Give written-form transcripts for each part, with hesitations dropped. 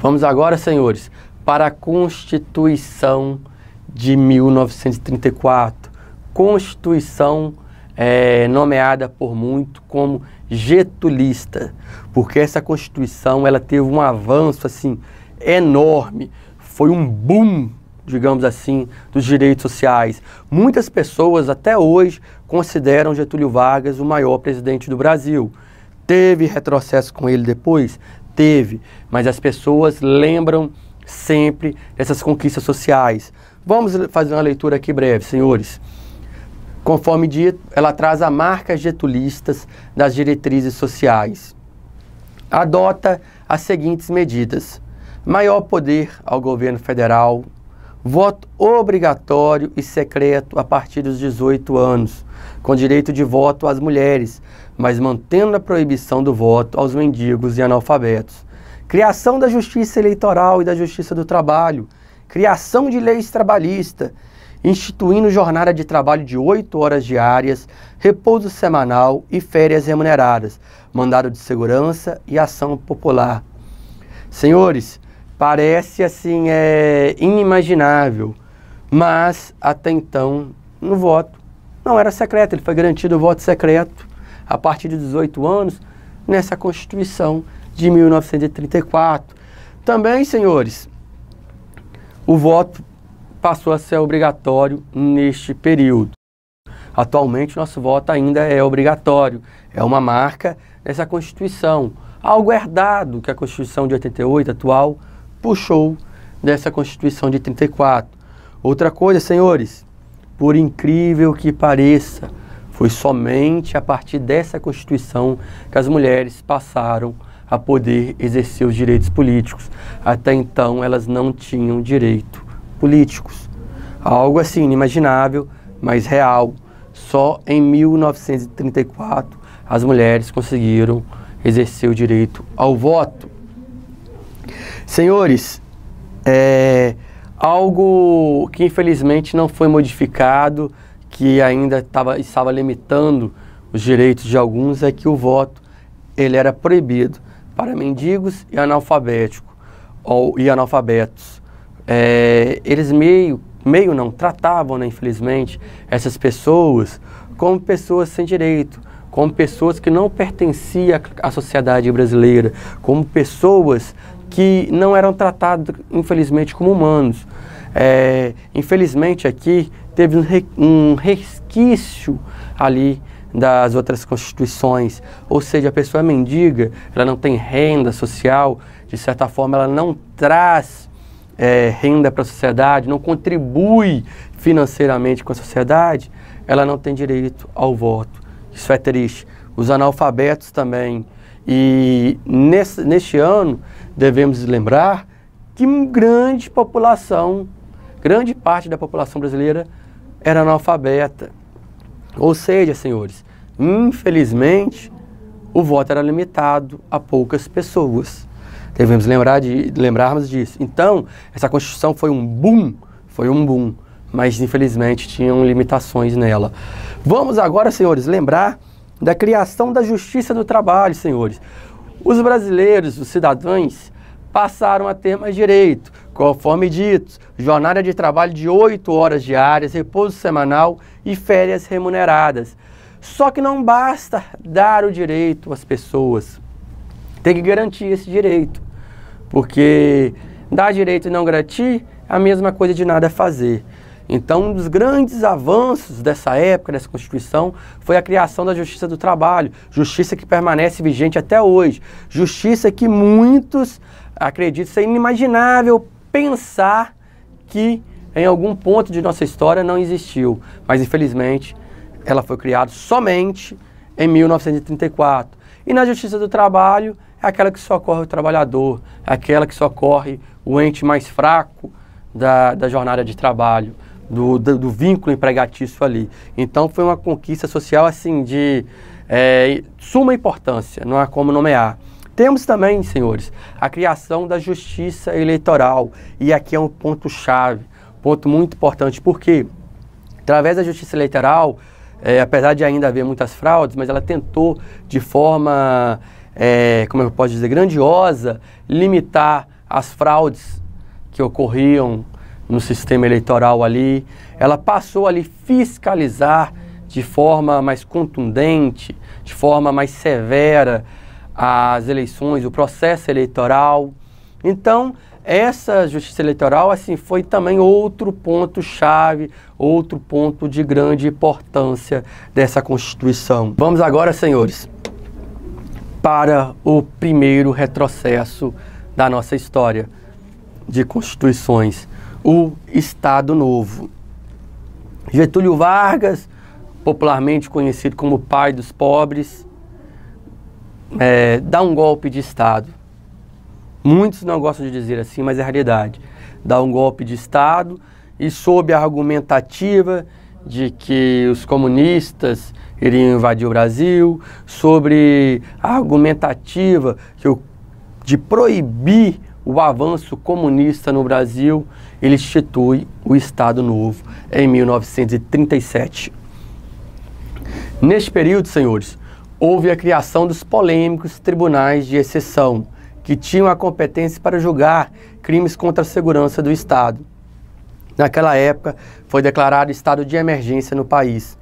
Vamos agora, senhores, para a Constituição de 1934. Constituição nomeada por muito como getulista, porque essa Constituição ela teve um avanço assim enorme, foi um boom, digamos assim, dos direitos sociais. Muitas pessoas até hoje consideram Getúlio Vargas o maior presidente do Brasil. Teve retrocesso com ele depois? Teve, mas as pessoas lembram sempre dessas conquistas sociais. Vamos fazer uma leitura aqui breve, senhores. Conforme dito, ela traz a marca getulistas das diretrizes sociais. Adota as seguintes medidas: maior poder ao governo federal, voto obrigatório e secreto a partir dos 18 anos, com direito de voto às mulheres, mas mantendo a proibição do voto aos mendigos e analfabetos. Criação da Justiça Eleitoral e da Justiça do Trabalho. Criação de leis trabalhistas, instituindo jornada de trabalho de 8 horas diárias, repouso semanal e férias remuneradas, mandado de segurança e ação popular. Senhores, parece assim inimaginável, mas até então no voto não era secreto, ele foi garantido o voto secreto a partir de 18 anos nessa Constituição de 1934. Também, senhores, o voto passou a ser obrigatório neste período. Atualmente, nosso voto ainda é obrigatório, é uma marca dessa Constituição, algo herdado que a Constituição de 88 atual puxou dessa Constituição de 34. Outra coisa, senhores, por incrível que pareça, foi somente a partir dessa Constituição que as mulheres passaram a poder exercer os direitos políticos. Até então, elas não tinham direito políticos. Algo assim inimaginável, mas real. Só em 1934 as mulheres conseguiram exercer o direito ao voto. Senhores, algo que infelizmente não foi modificado, que ainda estava limitando os direitos de alguns, é que o voto ele era proibido para mendigos e analfabetos. Eles tratavam, né, infelizmente, essas pessoas como pessoas sem direito, como pessoas que não pertenciam à sociedade brasileira, como pessoas que não eram tratadas, infelizmente, como humanos. Infelizmente, aqui teve um resquício ali das outras constituições, ou seja, a pessoa é mendiga, ela não tem renda social, de certa forma ela não traz renda para a sociedade, não contribui financeiramente com a sociedade, ela não tem direito ao voto. Isso é triste. Os analfabetos também. E neste ano devemos lembrar que grande parte da população brasileira era analfabeta. Ou seja, senhores, infelizmente, o voto era limitado a poucas pessoas. Devemos lembrarmos disso. Então, essa Constituição foi um boom, mas infelizmente tinham limitações nela. Vamos agora, senhores, lembrar da criação da Justiça do Trabalho, senhores. Os brasileiros, os cidadãos, passaram a ter mais direito, conforme dito, jornada de trabalho de 8 horas diárias, repouso semanal e férias remuneradas. Só que não basta dar o direito às pessoas, tem que garantir esse direito, porque dar direito e não garantir é a mesma coisa de nada fazer. Então, um dos grandes avanços dessa época, dessa Constituição, foi a criação da Justiça do Trabalho, justiça que permanece vigente até hoje, justiça que muitos acreditam ser inimaginável pensar que em algum ponto de nossa história não existiu, mas infelizmente ela foi criada somente em 1934. E na Justiça do Trabalho é aquela que socorre o trabalhador, é aquela que socorre o ente mais fraco da jornada de trabalho, do vínculo empregatício ali. Então foi uma conquista social assim de suma importância, não há como nomear. Temos também, senhores, a criação da Justiça Eleitoral, e aqui é um ponto-chave, ponto muito importante, porque através da Justiça Eleitoral, apesar de ainda haver muitas fraudes, mas ela tentou de forma, como eu posso dizer, grandiosa, limitar as fraudes que ocorriam no sistema eleitoral ali. Ela passou ali fiscalizar de forma mais contundente, de forma mais severa as eleições, o processo eleitoral. Então, essa justiça eleitoral assim, foi também outro ponto-chave, outro ponto de grande importância dessa Constituição. Vamos agora, senhores, para o primeiro retrocesso da nossa história de constituições, o Estado Novo. Getúlio Vargas, popularmente conhecido como pai dos pobres, dá um golpe de Estado. Muitos não gostam de dizer assim, mas é a realidade. Dá um golpe de Estado e sob a argumentativa de que os comunistas iriam invadir o Brasil, sobre a argumentativa de proibir o avanço comunista no Brasil, ele institui o Estado Novo em 1937. Neste período, senhores, houve a criação dos polêmicos tribunais de exceção, que tinham a competência para julgar crimes contra a segurança do Estado. Naquela época, foi declarado estado de emergência no país,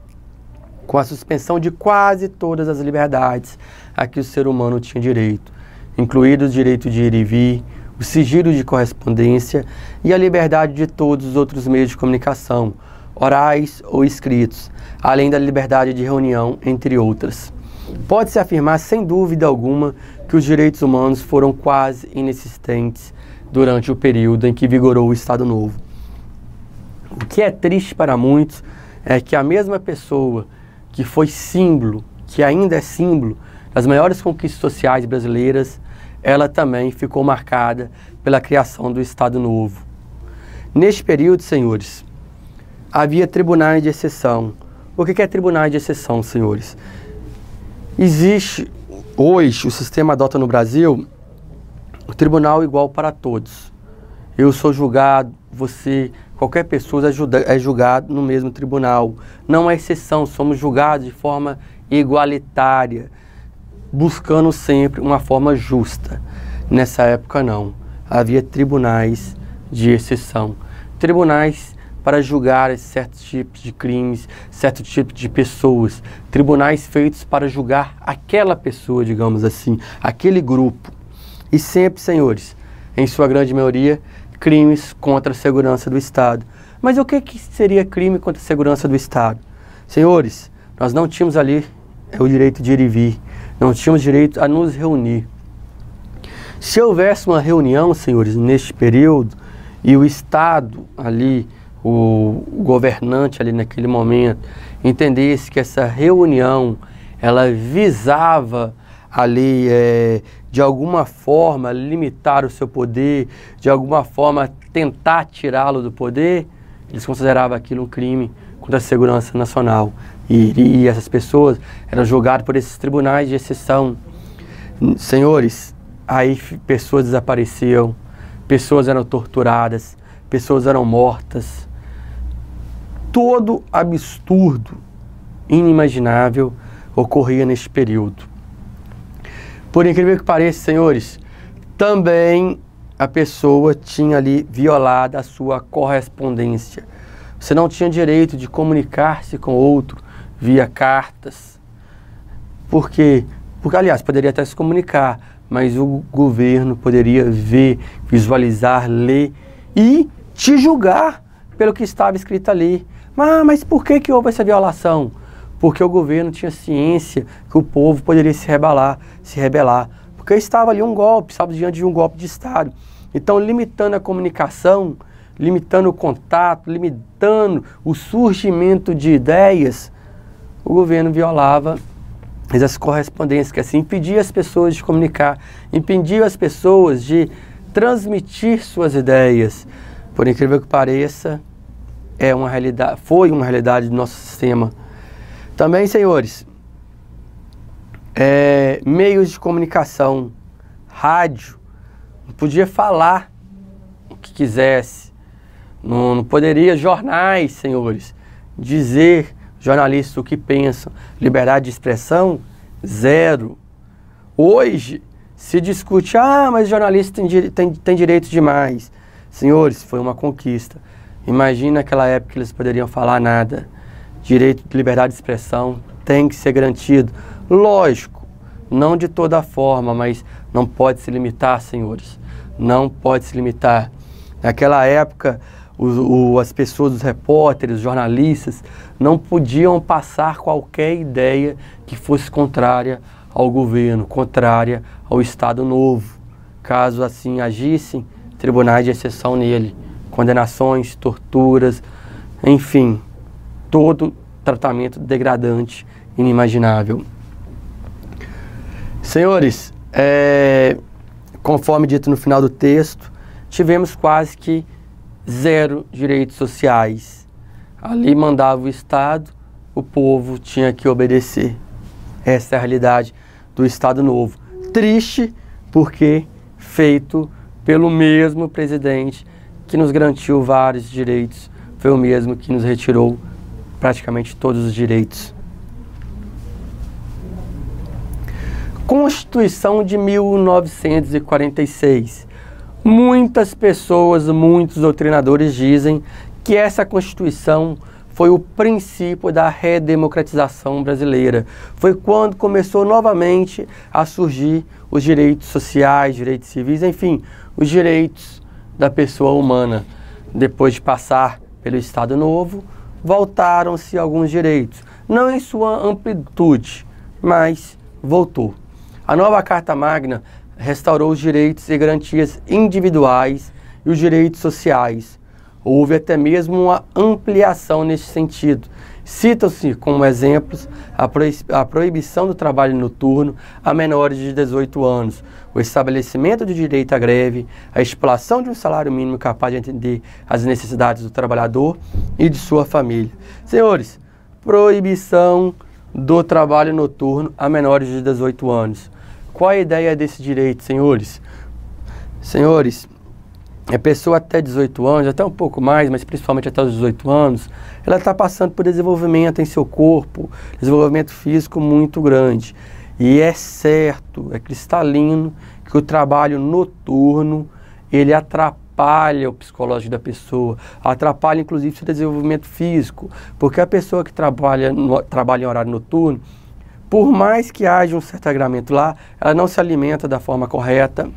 com a suspensão de quase todas as liberdades a que o ser humano tinha direito, incluídos o direito de ir e vir, o sigilo de correspondência e a liberdade de todos os outros meios de comunicação, orais ou escritos, além da liberdade de reunião, entre outras. Pode-se afirmar, sem dúvida alguma, que os direitos humanos foram quase inexistentes durante o período em que vigorou o Estado Novo. O que é triste para muitos é que a mesma pessoa que foi símbolo, que ainda é símbolo das maiores conquistas sociais brasileiras, ela também ficou marcada pela criação do Estado Novo. Neste período, senhores, havia tribunais de exceção. O que é tribunais de exceção, senhores? Existe, hoje, o sistema adota no Brasil o tribunal igual para todos. Eu sou julgado, você, qualquer pessoa é julgado no mesmo tribunal. Não é exceção, somos julgados de forma igualitária, buscando sempre uma forma justa. Nessa época não, havia tribunais de exceção. Tribunais para julgar certos tipos de crimes, certos tipos de pessoas. Tribunais feitos para julgar aquela pessoa, digamos assim, aquele grupo. E sempre, senhores, em sua grande maioria, crimes contra a segurança do Estado. Mas o que seria crime contra a segurança do Estado? Senhores, nós não tínhamos ali o direito de ir e vir, não tínhamos direito a nos reunir. Se houvesse uma reunião, senhores, neste período, e o Estado ali, o governante ali naquele momento, entendesse que essa reunião, ela visava ali, de alguma forma, limitar o seu poder, de alguma forma, tentar tirá-lo do poder, eles consideravam aquilo um crime contra a segurança nacional. E essas pessoas eram julgadas por esses tribunais de exceção. Senhores, aí pessoas desapareciam, pessoas eram torturadas, pessoas eram mortas. Todo absurdo, inimaginável, ocorria neste período. Por incrível que pareça, senhores, também a pessoa tinha ali violado a sua correspondência. Você não tinha direito de comunicar-se com outro via cartas. Por quê? Porque, aliás, poderia até se comunicar, mas o governo poderia ver, visualizar, ler e te julgar pelo que estava escrito ali. Mas por que houve essa violação? Porque o governo tinha ciência que o povo poderia se rebelar. Porque estava ali um golpe, estava diante de um golpe de Estado. Então, limitando a comunicação, limitando o contato, limitando o surgimento de ideias, o governo violava essas correspondências, que assim impedia as pessoas de comunicar, impedia as pessoas de transmitir suas ideias. Por incrível que pareça, foi uma realidade do nosso sistema. Também, senhores, meios de comunicação, rádio, não podia falar o que quisesse, não poderia, jornais, senhores, dizer, jornalistas, o que pensam. Liberdade de expressão, zero. Hoje, Se discute, mas jornalista tem direitos demais. Senhores, foi uma conquista. Imagina naquela época que eles poderiam falar nada. Direito de liberdade de expressão tem que ser garantido. Lógico, não de toda forma, mas não pode se limitar, senhores. Não pode se limitar. Naquela época, as pessoas, os repórteres, os jornalistas, não podiam passar qualquer ideia que fosse contrária ao governo, contrária ao Estado Novo. Caso assim agissem, tribunais de exceção nele, condenações, torturas, enfim, todo tratamento degradante, inimaginável. Senhores, conforme dito no final do texto, tivemos quase que 0 direitos sociais. Ali mandava o Estado, o povo tinha que obedecer. Essa é a realidade do Estado Novo. Triste, porque feito pelo mesmo presidente que nos garantiu vários direitos, foi o mesmo que nos retirou praticamente todos os direitos. Constituição de 1946. Muitas pessoas, muitos doutrinadores dizem que essa Constituição foi o princípio da redemocratização brasileira. Foi quando começou novamente a surgir os direitos sociais, direitos civis, enfim, os direitos da pessoa humana. Depois de passar pelo Estado Novo, voltaram-se alguns direitos. Não em sua amplitude, mas voltou. A nova Carta Magna restaurou os direitos e garantias individuais e os direitos sociais. Houve até mesmo uma ampliação nesse sentido. Citam-se como exemplos a proibição do trabalho noturno a menores de 18 anos, o estabelecimento do direito à greve, a estipulação de um salário mínimo capaz de atender às necessidades do trabalhador e de sua família. Senhores, proibição do trabalho noturno a menores de 18 anos. Qual a ideia desse direito, senhores? Senhores, a pessoa até 18 anos, até um pouco mais, mas principalmente até os 18 anos, ela está passando por desenvolvimento em seu corpo, desenvolvimento físico muito grande. E é certo, é cristalino, que o trabalho noturno, ele atrapalha o psicológico da pessoa, atrapalha inclusive o seu desenvolvimento físico, porque a pessoa que trabalha em horário noturno, por mais que haja um certo regramento lá, ela não se alimenta da forma correta,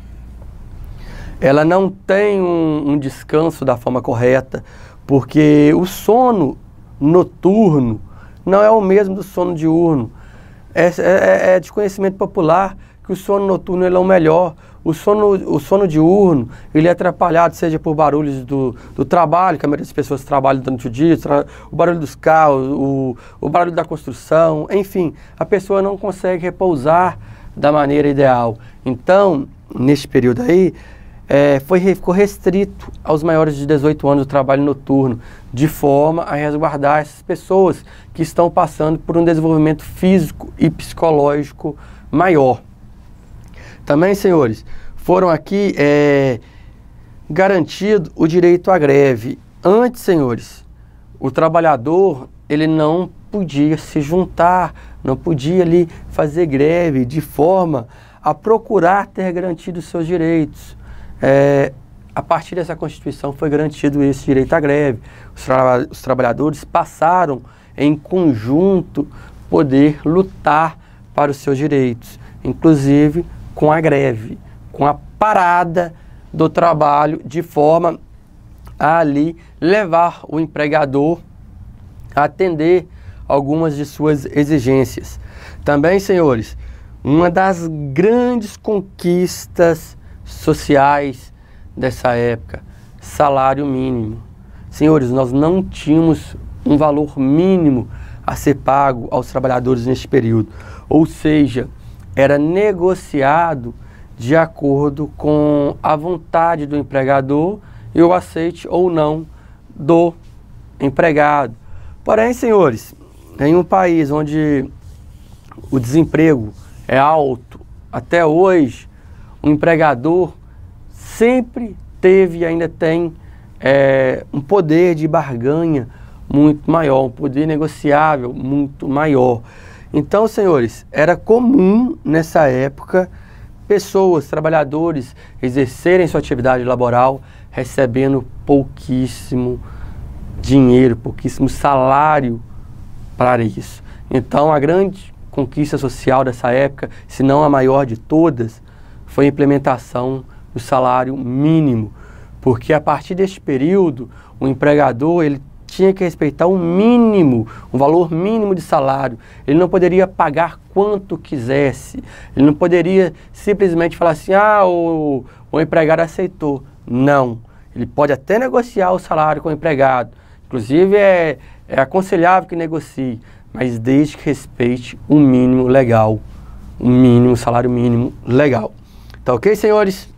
ela não tem um descanso da forma correta, porque o sono noturno não é o mesmo do sono diurno. É de conhecimento popular que o sono noturno ele é o melhor. O sono diurno ele é atrapalhado, seja por barulhos do trabalho, que a maioria das pessoas trabalham durante o dia, o barulho dos carros, o barulho da construção, enfim, a pessoa não consegue repousar da maneira ideal. Então, neste período aí, ficou restrito aos maiores de 18 anos o trabalho noturno, de forma a resguardar essas pessoas que estão passando por um desenvolvimento físico e psicológico maior. Também, senhores, foram aqui garantido o direito à greve. Antes, senhores, o trabalhador ele não podia se juntar, não podia ali fazer greve de forma a procurar ter garantido os seus direitos. A partir dessa Constituição foi garantido esse direito à greve. Os trabalhadores passaram em conjunto poder lutar para os seus direitos, inclusive com a greve, com a parada do trabalho, de forma a ali levar o empregador a atender algumas de suas exigências. Também, senhores, uma das grandes conquistas sociais dessa época, salário mínimo. Senhores, nós não tínhamos um valor mínimo a ser pago aos trabalhadores neste período, ou seja, era negociado de acordo com a vontade do empregador e o aceite ou não do empregado. Porém, senhores, em um país onde o desemprego é alto, até hoje, o empregador sempre teve e ainda tem um poder de barganha muito maior, um poder negociável muito maior. Então, senhores, era comum nessa época pessoas, trabalhadores, exercerem sua atividade laboral recebendo pouquíssimo dinheiro, pouquíssimo salário para isso. Então, a grande conquista social dessa época, se não a maior de todas, foi a implementação do salário mínimo, porque a partir deste período, o empregador ele tinha que respeitar um mínimo, um valor mínimo de salário. Ele não poderia pagar quanto quisesse. Ele não poderia simplesmente falar assim, o empregado aceitou. Não. Ele pode até negociar o salário com o empregado. Inclusive, é aconselhável que negocie, mas desde que respeite um mínimo legal, um mínimo, salário mínimo legal. Tá ok, senhores?